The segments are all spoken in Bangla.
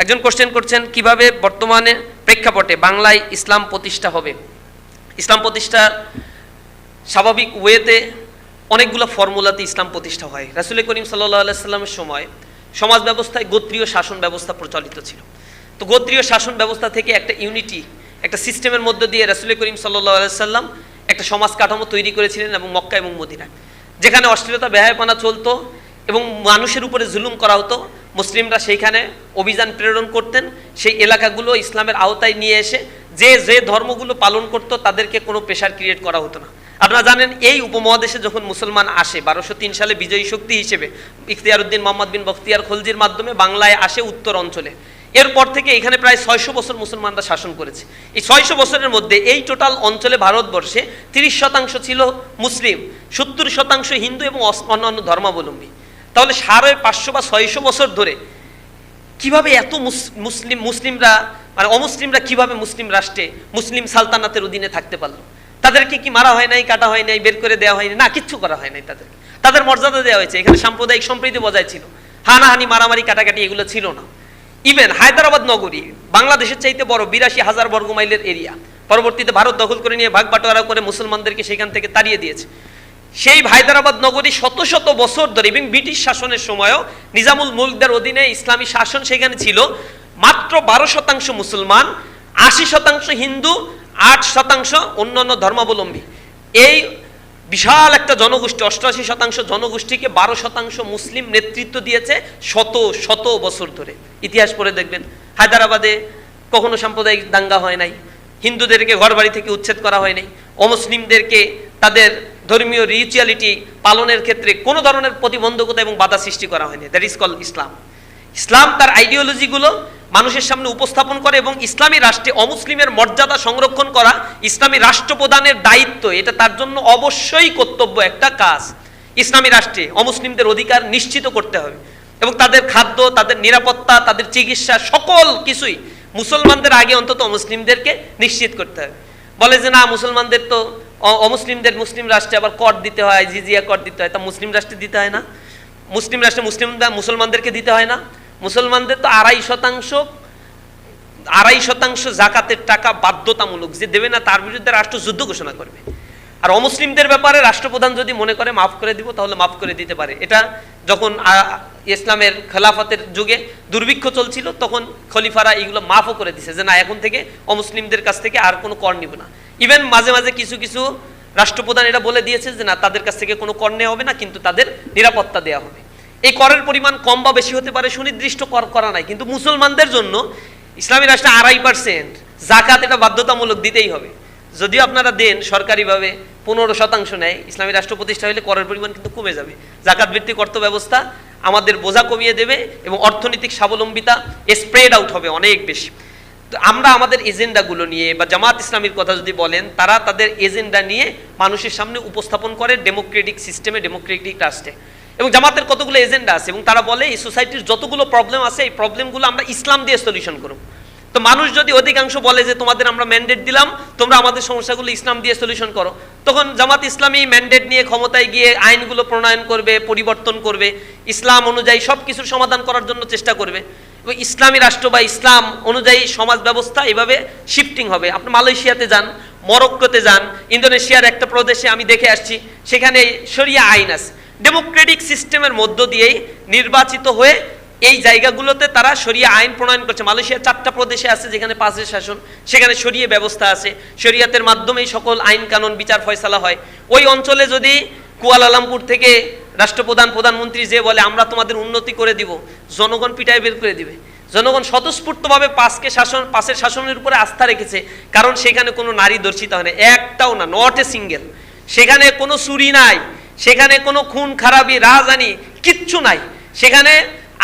একজন কোশ্চেন করছেন কিভাবে বর্তমানে প্রেক্ষাপটে বাংলায় ইসলাম প্রতিষ্ঠা হবে। ইসলাম প্রতিষ্ঠা স্বাভাবিক ওয়েতে অনেকগুলো ফর্মুলাতে ইসলাম প্রতিষ্ঠা হয়। রাসূল করিম সাল্লাল্লাহু আলাইহি সাল্লামের সময় সমাজ ব্যবস্থায় গোত্রীয় শাসন ব্যবস্থা প্রচলিত ছিল। তো গোত্রীয় শাসন ব্যবস্থা থেকে একটা ইউনিটি, একটা সিস্টেমের মধ্য দিয়ে রাসূল করিম সাল্লাল্লাহু আলাইহি সাল্লাম একটা সমাজ কাঠামো তৈরি করেছিলেন এবং মক্কা এবং মদিনায় যেখানে অশ্লীলতা বেহায়াপনা চলতো এবং মানুষের উপরে জুলুম করা হতো, মুসলিমরা সেইখানে অভিযান প্রেরণ করতেন, সেই এলাকাগুলো ইসলামের আওতায় নিয়ে এসে যে যে ধর্মগুলো পালন করতো তাদেরকে কোনো প্রেশার ক্রিয়েট করা হতো না। আপনারা জানেন এই উপমহাদেশে যখন মুসলমান আসে 1203 সালে বিজয়ী শক্তি হিসেবে ইখতিয়ারউদ্দিন মোহাম্মদ বিন বখতিয়ার খলজির মাধ্যমে বাংলায় আসে উত্তর অঞ্চলে। এরপর থেকে এখানে প্রায় 600 বছর মুসলমানরা শাসন করেছে। এই 600 বছরের মধ্যে এই টোটাল অঞ্চলে ভারতবর্ষে 30% ছিল মুসলিম, 70% হিন্দু এবং অন্যান্য ধর্মাবলম্বী। তাহলে 550 বা 600 বছর ধরে কিভাবে এত মুসলিমরা মানে অমুসলিমরা কিভাবে মুসলিম রাষ্ট্রে মুসলিম সালতানাতের অধীনে থাকতে পারলো? তাদেরকে কি মারা হয় নাই, কাটা হয় নাই, বের করে দেওয়া হয়নি? না, কিচ্ছু করা হয় নাই। তাদের মর্যাদা দেওয়া হয়েছে। এখানে সাম্প্রদায়িক সম্প্রীতি বজায় ছিল, হানাহানি মারামারি কাটাকাটি এগুলো ছিল না। ইভেন হায়দ্রাবাদ নগরী বাংলাদেশের চাইতে বড় 82,000 বর্গমাইলের এরিয়া, পরবর্তীতে ভারত দখল করে নিয়ে ভাগ বাটোয়ারা করে মুসলমানদেরকে সেখান থেকে তাড়িয়ে দিয়েছে। সেই হায়দ্রাবাদ নগরী শত শত বছর ধরে এবং ব্রিটিশ শাসনের সময়ও নিজামুল মুলকদের অধীনে ইসলামী শাসন সেখানে ছিল। মাত্র 12% মুসলমান, 80% হিন্দু, 8% অন্যান্য ধর্মাবলম্বী। এই বিশাল একটা জনগোষ্ঠী, 88% জনগোষ্ঠীকে 12% মুসলিম নেতৃত্ব দিয়েছে শত শত বছর ধরে। ইতিহাস পড়ে দেখবেন হায়দ্রাবাদে কখনো সাম্প্রদায়িক দাঙ্গা হয় নাই, হিন্দুদেরকে ঘরবাড়ি থেকে উচ্ছেদ করা হয় নাই, অমুসলিমদেরকে তাদের ধর্মীয় রিচুয়ালিটি পালনের ক্ষেত্রে কোনো ধরনের প্রতিবন্ধকতা এবং বাধা সৃষ্টি করা হয়নি। দ্যাট ইজ কল ইসলাম। ইসলাম তার আইডিওলজিগুলো মানুষের সামনে উপস্থাপন করে এবং ইসলামী রাষ্ট্রে অমুসলিমের মর্যাদা সংরক্ষণ করা ইসলামী রাষ্ট্রপ্রধানের দায়িত্ব, এটা তার জন্য অবশ্যই কর্তব্য একটা কাজ। ইসলামী রাষ্ট্রে অমুসলিমদের অধিকার নিশ্চিত করতে হবে এবং তাদের খাদ্য, তাদের নিরাপত্তা, তাদের চিকিৎসা সকল কিছুই মুসলমানদের আগে অন্তত অমুসলিমদেরকে নিশ্চিত করতে হবে। বলে যে না, মুসলমানদের তো অমুসলিমদের মুসলিম রাষ্ট্রে আবার কর দিতে হয়, জিজিয়া কর দিতে হয়। তা মুসলিম রাষ্ট্রে দিতে হয় না? মুসলিম রাষ্ট্রে মুসলমানদেরকে দিতে হয় না? মুসলমানদের তো 2.5% জাকাতের টাকা বাধ্যতামূলক, যে দেবে না তার বিরুদ্ধে রাষ্ট্র যুদ্ধ ঘোষণা করবে। আর অমুসলিমদের ব্যাপারে রাষ্ট্রপ্রধান যদি মনে করে মাফ করে দিব তাহলে মাফ করে দিতে পারে। এটা যখন ইসলামের খেলাফতের যুগে দুর্ভিক্ষ চলছিল তখন খলিফারা এগুলো মাফও করে দিছে যে না, এখন থেকে অমুসলিমদের কাছ থেকে আর কোনো কর নিব না। ইভেন মাঝে মাঝে কিছু কিছু রাষ্ট্রপ্রধান এটা বলে দিয়েছে যে না, তাদের কাছ থেকে কোনো কর নেওয়া হবে না, কিন্তু তাদের নিরাপত্তা দেওয়া হবে। এই করের পরিমাণ কম বা বেশি হতে পারে, সুনির্দিষ্ট কর করা নাই, কিন্তু মুসলমানদের জন্য ইসলামী রাষ্ট্রে 2.5% জাকাত এটা বাধ্যতামূলক দিতেই হবে। যদিও আপনারা দেন সরকারিভাবে 15% নেয়, ইসলামী রাষ্ট্র প্রতিষ্ঠা হলে করের পরিমাণ কিন্তু কমে যাবে। জাকাত ভিত্তিক অর্থ ব্যবস্থা আমাদের বোঝা কমিয়ে দেবে এবং অর্থনৈতিক স্বাবলম্বিতা স্প্রেড আউট হবে অনেক বেশি। তো আমরা আমাদের এজেন্ডাগুলো নিয়ে বা জামাত ইসলামীর কথা যদি বলেন, তারা তাদের এজেন্ডা নিয়ে মানুষের সামনে উপস্থাপন করে ডেমোক্রেটিক সিস্টেমে, ডেমোক্রেটিক রাষ্ট্রে। এবং জামাতের কতগুলো এজেন্ডা আছে এবং তারা বলে এই সোসাইটির যতগুলো প্রবলেম আছে এই প্রবলেমগুলো আমরা ইসলাম দিয়ে সলিউশন করব। তো মানুষ যদি অধিকাংশ বলে যে তোমাদের আমরা ম্যান্ডেট দিলাম, তোমরা আমাদের সমস্যাগুলো ইসলাম দিয়ে সলিউশন করো, তখন জামাত ইসলামী ম্যান্ডেট নিয়ে ক্ষমতায় গিয়ে আইনগুলো প্রণয়ন করবে, পরিবর্তন করবে, ইসলাম অনুযায়ী সব কিছুর সমাধান করার জন্য চেষ্টা করবে এবং ইসলামী রাষ্ট্র বা ইসলাম অনুযায়ী সমাজ ব্যবস্থা এভাবে শিফটিং হবে। আপনি মালয়েশিয়াতে যান, মরক্কোতে যান, ইন্দোনেশিয়ার একটা প্রদেশে আমি দেখে আসছি, সেখানে শরিয়া আইন আছে। ডেমোক্রেটিক সিস্টেমের মধ্য দিয়েই নির্বাচিত হয়ে এই জায়গাগুলোতে তারা শরিয়া আইন প্রণয়ন করছে। মালয়েশিয়ার 4টা প্রদেশে আছে যেখানে 5 শাসন, সেখানে শরিয়া ব্যবস্থা আছে, শরিয়াতের মাধ্যমেই সকল আইন কানুন বিচার ফয়সালা হয়। ওই অঞ্চলে যদি কুয়ালালামপুর থেকে রাষ্ট্রপ্রধান, প্রধানমন্ত্রী যে বলে আমরা তোমাদের উন্নতি করে দিব, জনগণ পিটায় বের করে দিবে। জনগণ স্বতঃস্ফূর্তভাবে 5 শাসনের উপরে আস্থা রেখেছে, কারণ সেখানে কোনো নারী দর্শিত হয় না, একটাও না, নট এ সিঙ্গেল। সেখানে কোনো চুরি নাই, সেখানে কোনো খুন খারাপি রাজধানী কিচ্ছু নাই। সেখানে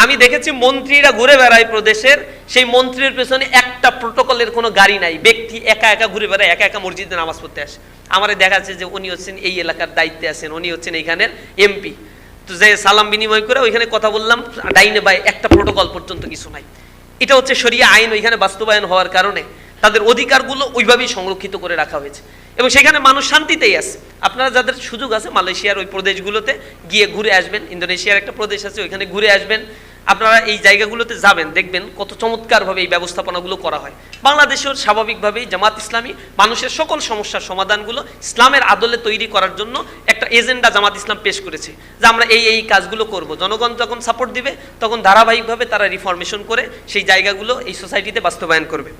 আমি দেখেছি মন্ত্রীরা ঘুরে বেড়ায় প্রদেশের, সেই মন্ত্রীর পেছনে একটা প্রোটোকলের কোনো গাড়ি নাই, ব্যক্তি একা একা ঘুরে বেড়ায়, একা একা মসজিদে নামাজ পড়তে আসে। আমার দেখা যাচ্ছে যে উনি হচ্ছেন এই এলাকার দায়িত্বে আছেন, উনি হচ্ছেন এইখানের এমপি। তো যে সালাম বিনিময় করে ওইখানে কথা বললাম, ডাইনে বাই একটা প্রোটোকল পর্যন্ত কিছু নাই। এটা হচ্ছে শরিয়া আইন ওইখানে বাস্তবায়ন হওয়ার কারণে তাদের অধিকারগুলো ওইভাবেই সংরক্ষিত করে রাখা হয়েছে এবং সেখানে মানুষ শান্তিতেই আছে। আপনারা যাদের সুযোগ আছে মালয়েশিয়ার ওই প্রদেশগুলোতে গিয়ে ঘুরে আসবেন, ইন্দোনেশিয়ার একটা প্রদেশ আছে ওইখানে ঘুরে আসবেন, আপনারা এই জায়গাগুলোতে যাবেন, দেখবেন কত চমৎকারভাবে এই ব্যবস্থাপনাগুলো করা হয়। বাংলাদেশের স্বাভাবিকভাবেই জামাত ইসলামী মানুষের সকল সমস্যার সমাধানগুলো ইসলামের আদলে তৈরি করার জন্য একটা এজেন্ডা জামাত ইসলাম পেশ করেছে, যে আমরা এই কাজগুলো করব। জনগণ যখন সাপোর্ট দিবে তখন ধারাবাহিকভাবে তারা রিফরমেশন করে সেই জায়গাগুলো এই সোসাইটিতে বাস্তবায়ন করবে।